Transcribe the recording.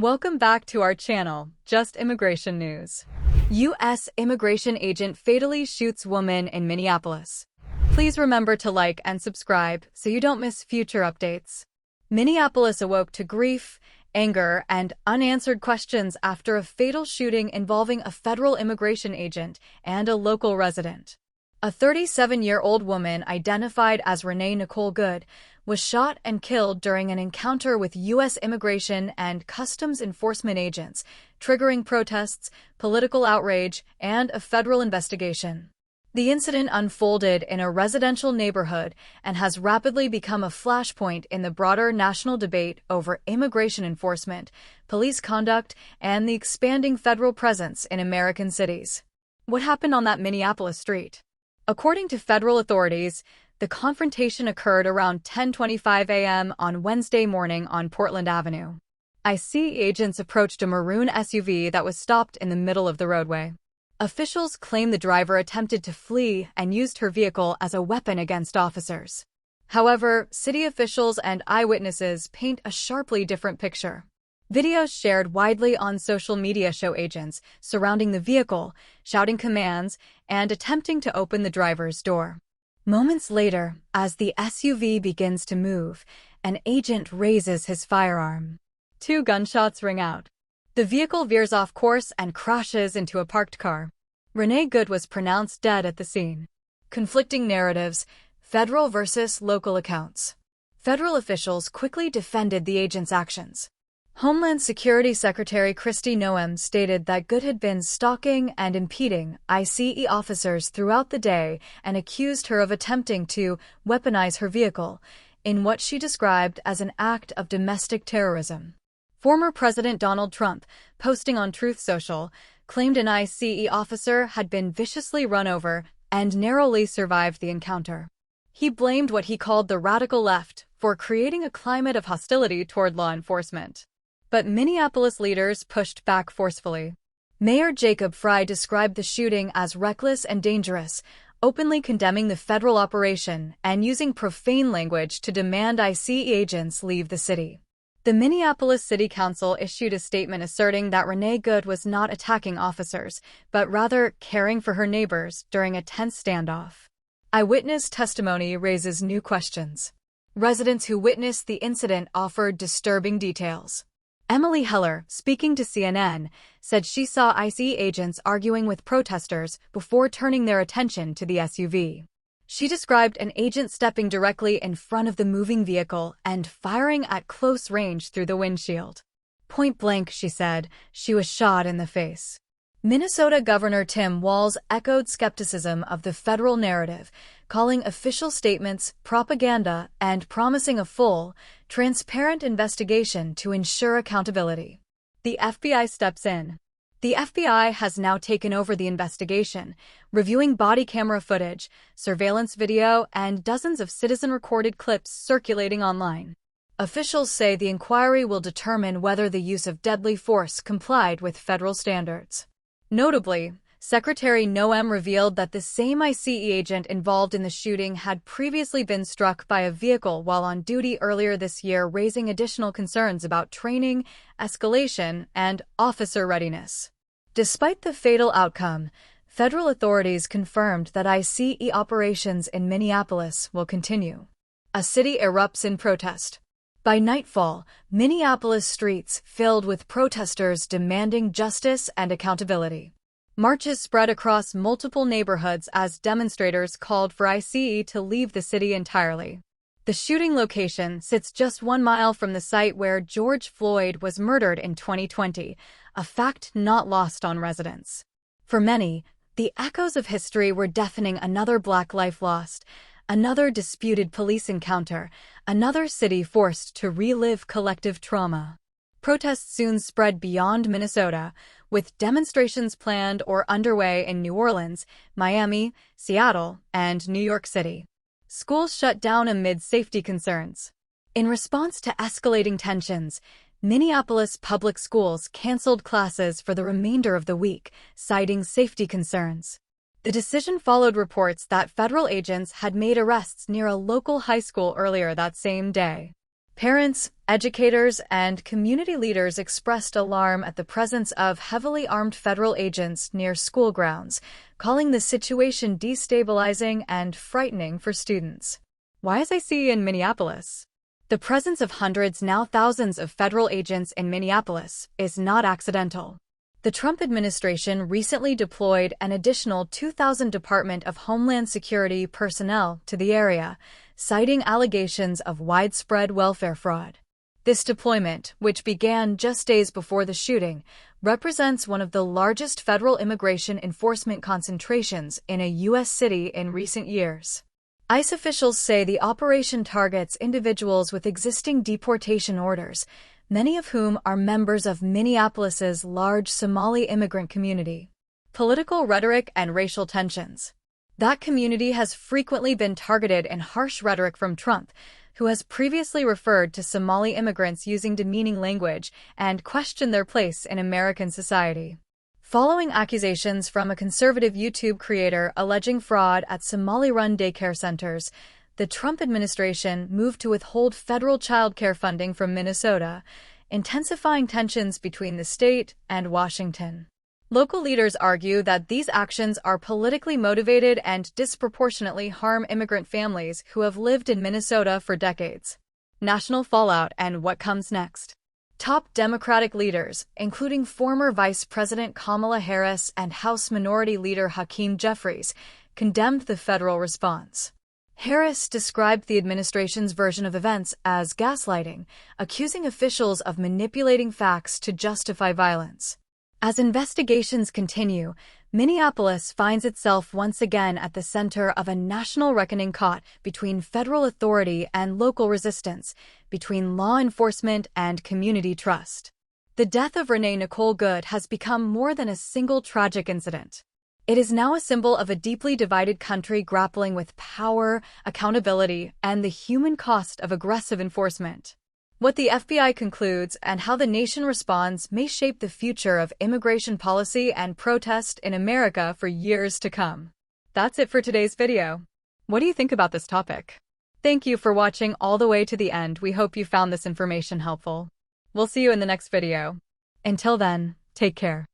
Welcome back to our channel, Just Immigration News. U.S. immigration agent fatally shoots woman in Minneapolis. Please remember to like and subscribe so you don't miss future updates. Minneapolis awoke to grief, anger, and unanswered questions after a fatal shooting involving a federal immigration agent and a local resident. A 37-year-old woman identified as Renee Nicole Good was shot and killed during an encounter with U.S. Immigration and Customs Enforcement agents, triggering protests, political outrage, and a federal investigation. The incident unfolded in a residential neighborhood and has rapidly become a flashpoint in the broader national debate over immigration enforcement, police conduct, and the expanding federal presence in American cities. What happened on that Minneapolis street? According to federal authorities, the confrontation occurred around 10:25 a.m. on Wednesday morning on Portland Avenue. ICE agents approached a maroon SUV that was stopped in the middle of the roadway. Officials claim the driver attempted to flee and used her vehicle as a weapon against officers. However, city officials and eyewitnesses paint a sharply different picture. Videos shared widely on social media show agents surrounding the vehicle, shouting commands, and attempting to open the driver's door. Moments later, as the SUV begins to move, an agent raises his firearm. 2 gunshots ring out. The vehicle veers off course and crashes into a parked car. Renee Good was pronounced dead at the scene. Conflicting narratives, federal versus local accounts. Federal officials quickly defended the agent's actions. Homeland Security Secretary Kristi Noem stated that Good had been stalking and impeding ICE officers throughout the day and accused her of attempting to weaponize her vehicle in what she described as an act of domestic terrorism. Former President Donald Trump, posting on Truth Social, claimed an ICE officer had been viciously run over and narrowly survived the encounter. He blamed what he called the radical left for creating a climate of hostility toward law enforcement. But Minneapolis leaders pushed back forcefully. Mayor Jacob Frey described the shooting as reckless and dangerous, openly condemning the federal operation and using profane language to demand ICE agents leave the city. The Minneapolis City Council issued a statement asserting that Renee Good was not attacking officers, but rather caring for her neighbors during a tense standoff. Eyewitness testimony raises new questions. Residents who witnessed the incident offered disturbing details. Emily Heller, speaking to CNN, said she saw ICE agents arguing with protesters before turning their attention to the SUV. She described an agent stepping directly in front of the moving vehicle and firing at close range through the windshield. Point blank, she said, she was shot in the face. Minnesota Governor Tim Walz echoed skepticism of the federal narrative, calling official statements propaganda and promising a full, transparent investigation to ensure accountability. The FBI steps in. The FBI has now taken over the investigation, reviewing body camera footage, surveillance video, and dozens of citizen-recorded clips circulating online. Officials say the inquiry will determine whether the use of deadly force complied with federal standards. Notably, Secretary Noem revealed that the same ICE agent involved in the shooting had previously been struck by a vehicle while on duty earlier this year, raising additional concerns about training, escalation, and officer readiness. Despite the fatal outcome, federal authorities confirmed that ICE operations in Minneapolis will continue. A city erupts in protest. By nightfall, Minneapolis streets filled with protesters demanding justice and accountability. Marches spread across multiple neighborhoods as demonstrators called for ICE to leave the city entirely. The shooting location sits just 1 mile from the site where George Floyd was murdered in 2020, a fact not lost on residents. For many, the echoes of history were deafening. Another Black life lost, another disputed police encounter, another city forced to relive collective trauma. Protests soon spread beyond Minnesota, with demonstrations planned or underway in New Orleans, Miami, Seattle, and New York City. Schools shut down amid safety concerns. In response to escalating tensions, Minneapolis public schools canceled classes for the remainder of the week, citing safety concerns. The decision followed reports that federal agents had made arrests near a local high school earlier that same day. Parents, Educators and community leaders expressed alarm at the presence of heavily armed federal agents near school grounds, calling the situation destabilizing and frightening for students. Why, as I see in Minneapolis? The presence of hundreds, now thousands, of federal agents in Minneapolis is not accidental. The Trump administration recently deployed an additional 2,000 Department of Homeland Security personnel to the area, citing allegations of widespread welfare fraud. This deployment, which began just days before the shooting, represents one of the largest federal immigration enforcement concentrations in a U.S. city in recent years. ICE officials say the operation targets individuals with existing deportation orders, many of whom are members of Minneapolis's large Somali immigrant community. Political rhetoric and racial tensions. That community has frequently been targeted in harsh rhetoric from Trump, who has previously referred to Somali immigrants using demeaning language and questioned their place in American society. Following accusations from a conservative YouTube creator alleging fraud at Somali-run daycare centers, the Trump administration moved to withhold federal child care funding from Minnesota, intensifying tensions between the state and Washington. Local leaders argue that these actions are politically motivated and disproportionately harm immigrant families who have lived in Minnesota for decades. National fallout and what comes next. Top Democratic leaders, including former Vice President Kamala Harris and House Minority Leader Hakeem Jeffries, condemned the federal response. Harris described the administration's version of events as gaslighting, accusing officials of manipulating facts to justify violence. As investigations continue, Minneapolis finds itself once again at the center of a national reckoning caught between federal authority and local resistance, between law enforcement and community trust. The death of Renee Nicole Good has become more than a single tragic incident. It is now a symbol of a deeply divided country grappling with power, accountability, and the human cost of aggressive enforcement. What the FBI concludes and how the nation responds may shape the future of immigration policy and protest in America for years to come. That's it for today's video. What do you think about this topic? Thank you for watching all the way to the end. We hope you found this information helpful. We'll see you in the next video. Until then, take care.